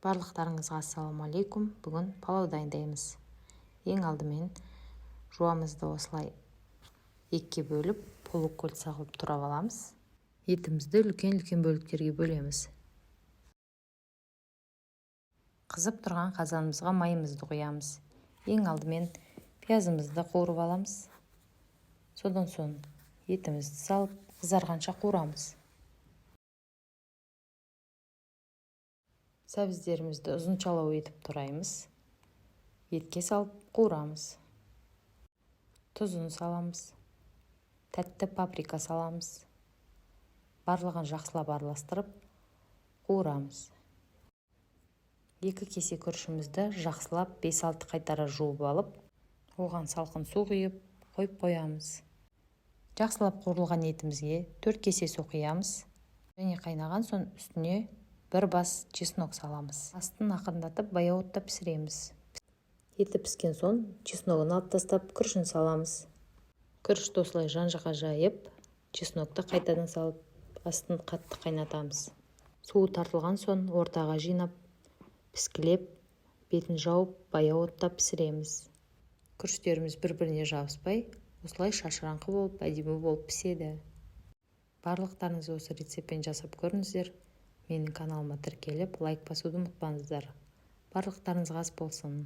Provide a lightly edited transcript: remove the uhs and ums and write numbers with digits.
Барлықтарыңызға ассалаумалейкум. Бүгін палау дайындаймыз. Ең алдымен жуамызды осылай екіге бөліп, полукольца қылып турап аламыз. Етімізді үлкен-үлкен бөліктерге бөлеміз. Қызып тұрған қазанымызға майымызды қоямыз. Ең алдымен пиязымызды қуырып аламыз. Содан соң етімізді салып, қызарғанша қуырамыз. Сәбіздерімізді ұзыншалау етіп тураймыз. Етке салып қуырамыз. Тұзын саламыз. Тәтті паприка саламыз. Барлығын жақсылап араластырып қуырамыз. 2 кесе күрішімізді жақсылап 5-6 қайтара жуып алып, оған салқын су құйып, қойып қоямыз. Жақсылап қуырылған етімізге 4 кесе су құямыз. Және қайнаған соң үстіне 1 бас чеснок саламыз. Астын ақырындатып баяу отта пісіреміз. Еті піскен соң чесногын алып тастап, күрішін саламыз. Күрішті осылай жан-жаққа жайып, чеснокты қайтадан салып, астын қатты қайнатамыз. Суы тартылған соң ортаға жинап, піскілеп, бетін жауып, баяу отта пісіреміз. Күріштеріміз бір-біріне жабыспай, осылай шашыраңқы болып, әдемі болып піседі. Барлықтарыңыз осы рецептпен жасап көріңіздер. Менің каналыма тіркеліп, лайк басуды ұмытпаңыздар. Барлықтарыңызға ас болсын.